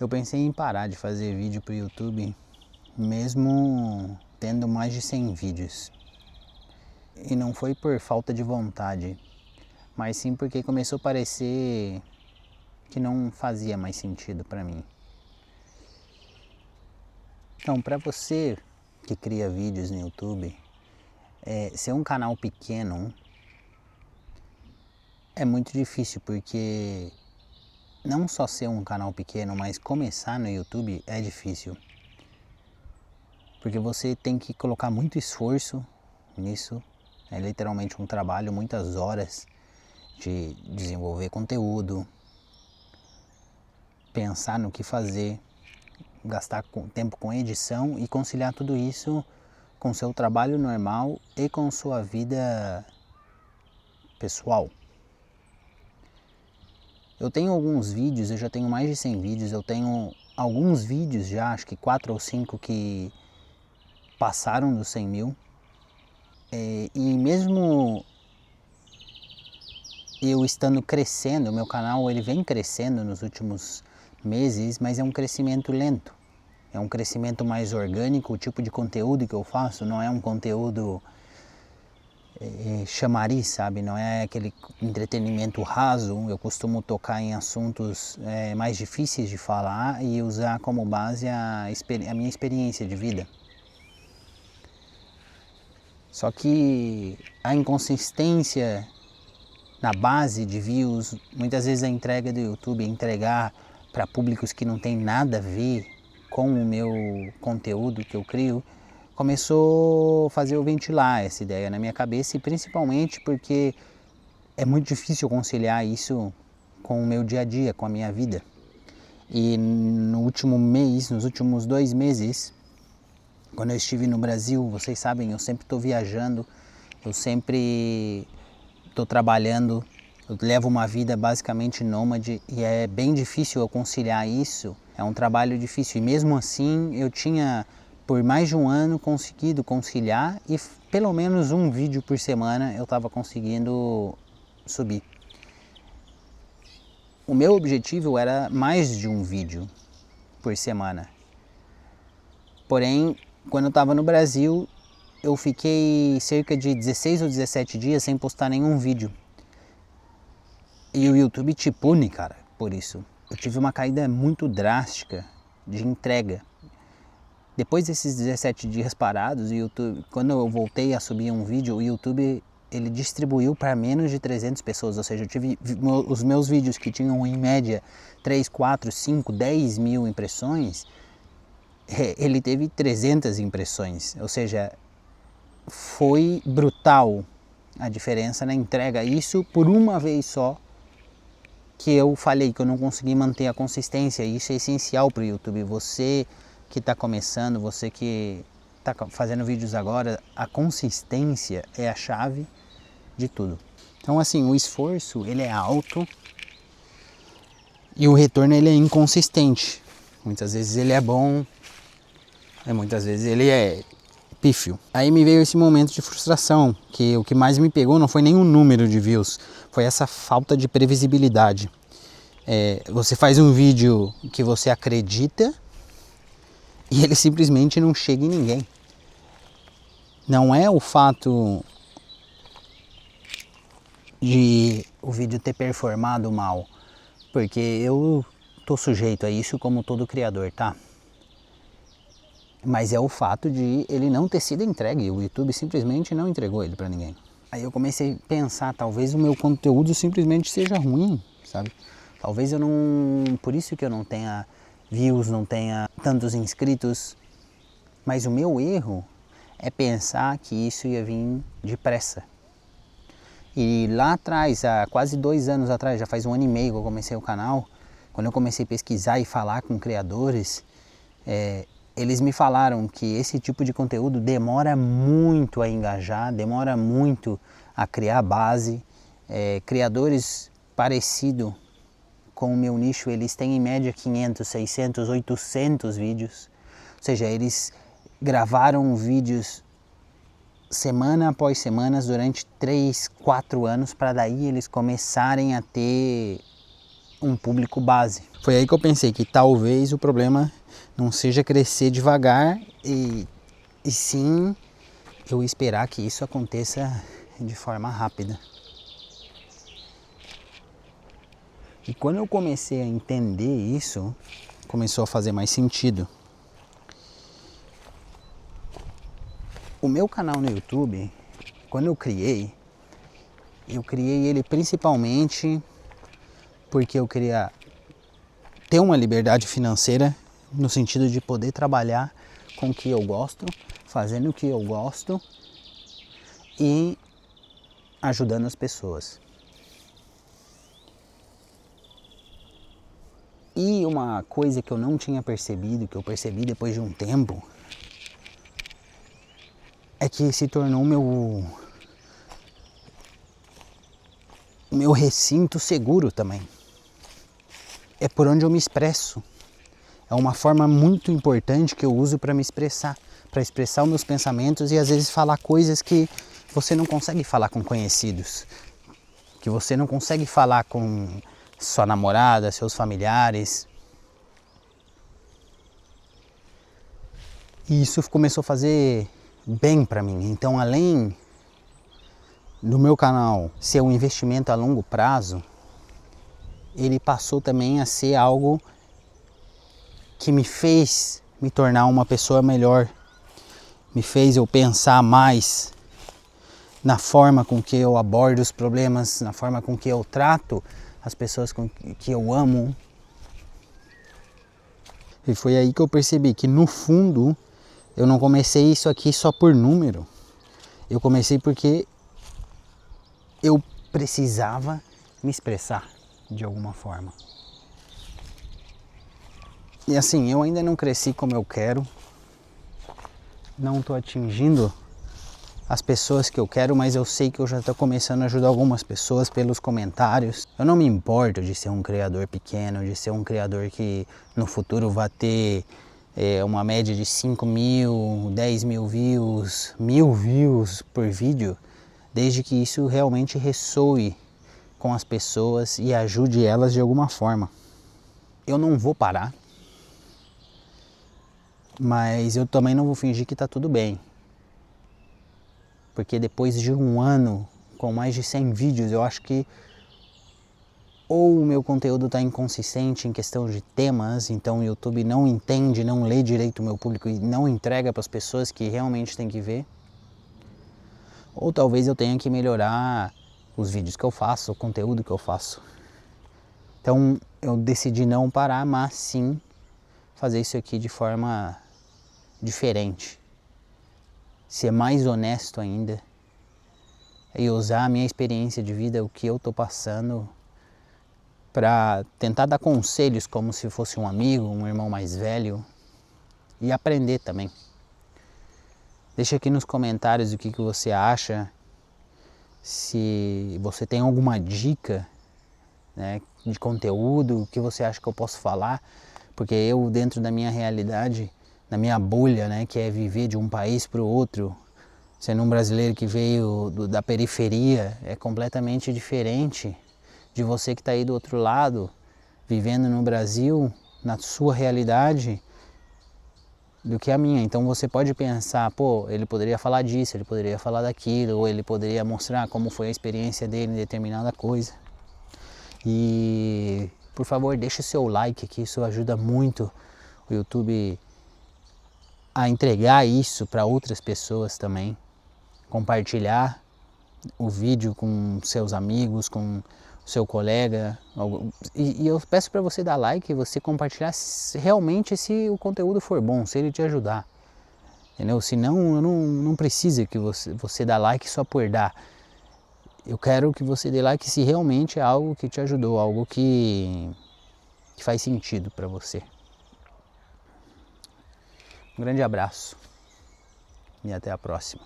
Eu pensei em parar de fazer vídeo para o YouTube, mesmo tendo mais de 100 vídeos. E não foi por falta de vontade, mas sim porque começou a parecer que não fazia mais sentido para mim. Então, para você que cria vídeos no YouTube, ser um canal pequeno é muito difícil, porque não só ser um canal pequeno, mas começar no YouTube é difícil. Porque você tem que colocar muito esforço nisso, é literalmente um trabalho, muitas horas de desenvolver conteúdo, pensar no que fazer, gastar tempo com edição e conciliar tudo isso com seu trabalho normal e com sua vida pessoal. Eu tenho alguns vídeos, eu já tenho mais de 100 vídeos, eu tenho alguns vídeos já, acho que 4 ou 5 que passaram dos 100 mil. E mesmo eu estando crescendo, o meu canal ele vem crescendo nos últimos meses, mas é um crescimento lento. É um crescimento mais orgânico, o tipo de conteúdo que eu faço não é um conteúdo chamariz, sabe? Não é aquele entretenimento raso. Eu costumo tocar em assuntos mais difíceis de falar e usar como base a minha experiência de vida. Só que a inconsistência na base de views, muitas vezes a entrega do YouTube, entregar para públicos que não tem nada a ver com o meu conteúdo que eu crio, começou a fazer eu ventilar essa ideia na minha cabeça, e principalmente porque é muito difícil conciliar isso com o meu dia a dia, com a minha vida. E no último mês, nos últimos 2 meses, quando eu estive no Brasil, vocês sabem, eu sempre estou viajando, eu sempre estou trabalhando, eu levo uma vida basicamente nômade e é bem difícil eu conciliar isso, é um trabalho difícil. E mesmo assim eu tinha por mais de um ano conseguido conciliar e pelo menos um vídeo por semana eu estava conseguindo subir. O meu objetivo era mais de um vídeo por semana. Porém, quando eu estava no Brasil, eu fiquei cerca de 16 ou 17 dias sem postar nenhum vídeo. E o YouTube te pune, cara, por isso. Eu tive uma caída muito drástica de entrega. Depois desses 17 dias parados, o YouTube, quando eu voltei a subir um vídeo, o YouTube ele distribuiu para menos de 300 pessoas. Ou seja, eu tive os meus vídeos que tinham em média 3, 4, 5, 10 mil impressões, ele teve 300 impressões. Ou seja, foi brutal a diferença na entrega. Isso por uma vez só que eu falei que eu não consegui manter a consistência. Isso é essencial para o YouTube. Você que está começando, você que está fazendo vídeos agora, a consistência é a chave de tudo. Então assim, o esforço ele é alto e o retorno ele é inconsistente. Muitas vezes ele é bom, muitas vezes ele é pífio. Aí me veio esse momento de frustração, que o que mais me pegou não foi nem o número de views, foi essa falta de previsibilidade. Você faz um vídeo que você acredita e ele simplesmente não chega em ninguém. Não é o fato de o vídeo ter performado mal, porque eu tô sujeito a isso como todo criador, tá? Mas é o fato de ele não ter sido entregue, o YouTube simplesmente não entregou ele para ninguém. Aí eu comecei a pensar, talvez o meu conteúdo simplesmente seja ruim, sabe? Talvez eu não... Por isso que eu não tenha views, não tenha tantos inscritos. Mas o meu erro é pensar que isso ia vir depressa. E lá atrás, há quase 2 anos atrás, já faz 1 ano e meio que eu comecei o canal, quando eu comecei a pesquisar e falar com criadores, eles me falaram que esse tipo de conteúdo demora muito a engajar, demora muito a criar base. Criadores parecidos com o meu nicho, eles têm em média 500, 600, 800 vídeos. Ou seja, eles gravaram vídeos semana após semana durante 3, 4 anos para daí eles começarem a ter um público base. Foi aí que eu pensei que talvez o problema não seja crescer devagar e sim eu esperar que isso aconteça de forma rápida. E quando eu comecei a entender isso, começou a fazer mais sentido. O meu canal no YouTube, quando eu criei ele principalmente porque eu queria ter uma liberdade financeira no sentido de poder trabalhar com o que eu gosto, fazendo o que eu gosto e ajudando as pessoas. E uma coisa que eu não tinha percebido, que eu percebi depois de um tempo, é que se tornou o meu recinto seguro também. É por onde eu me expresso. É uma forma muito importante que eu uso para me expressar os meus pensamentos e às vezes falar coisas que você não consegue falar com conhecidos, que você não consegue falar com sua namorada, seus familiares. E isso começou a fazer bem para mim. Então, além do meu canal ser um investimento a longo prazo, ele passou também a ser algo que me fez me tornar uma pessoa melhor, me fez eu pensar mais na forma com que eu abordo os problemas, na forma com que eu trato as pessoas que eu amo. E foi aí que eu percebi que no fundo eu não comecei isso aqui só por número. Eu comecei porque eu precisava me expressar de alguma forma. E assim, eu ainda não cresci como eu quero, não estou atingindo as pessoas que eu quero, mas eu sei que eu já estou começando a ajudar algumas pessoas pelos comentários. Eu não me importo de ser um criador pequeno, de ser um criador que no futuro vai ter uma média de 5.000, 10.000 views, 1.000 views por vídeo, desde que isso realmente ressoe com as pessoas e ajude elas de alguma forma. Eu não vou parar, mas eu também não vou fingir que está tudo bem. Porque depois de um ano com mais de 100 vídeos, eu acho que ou o meu conteúdo está inconsistente em questão de temas, então o YouTube não entende, não lê direito o meu público e não entrega para as pessoas que realmente têm que ver. Ou talvez eu tenha que melhorar os vídeos que eu faço, o conteúdo que eu faço. Então eu decidi não parar, mas sim fazer isso aqui de forma diferente. Ser mais honesto ainda e usar a minha experiência de vida, o que eu estou passando, para tentar dar conselhos como se fosse um amigo, um irmão mais velho e aprender também. Deixa aqui nos comentários o que você acha, se você tem alguma dica, né, de conteúdo, o que você acha que eu posso falar, porque eu dentro da minha realidade, na minha bolha, né, que é viver de um país para o outro, sendo um brasileiro que veio da periferia, é completamente diferente de você que está aí do outro lado, vivendo no Brasil, na sua realidade, do que a minha. Então você pode pensar, pô, ele poderia falar disso, ele poderia falar daquilo, ou ele poderia mostrar como foi a experiência dele em determinada coisa. E, por favor, deixa o seu like, que isso ajuda muito o YouTube a entregar isso para outras pessoas também. Compartilhar o vídeo com seus amigos, com seu colega, e eu peço para você dar like e você compartilhar realmente se o conteúdo for bom, se ele te ajudar, entendeu? Senão não precisa que você dá like só por dar. Eu quero que você dê like se realmente é algo que te ajudou, algo que faz sentido para você. Um grande abraço e até a próxima.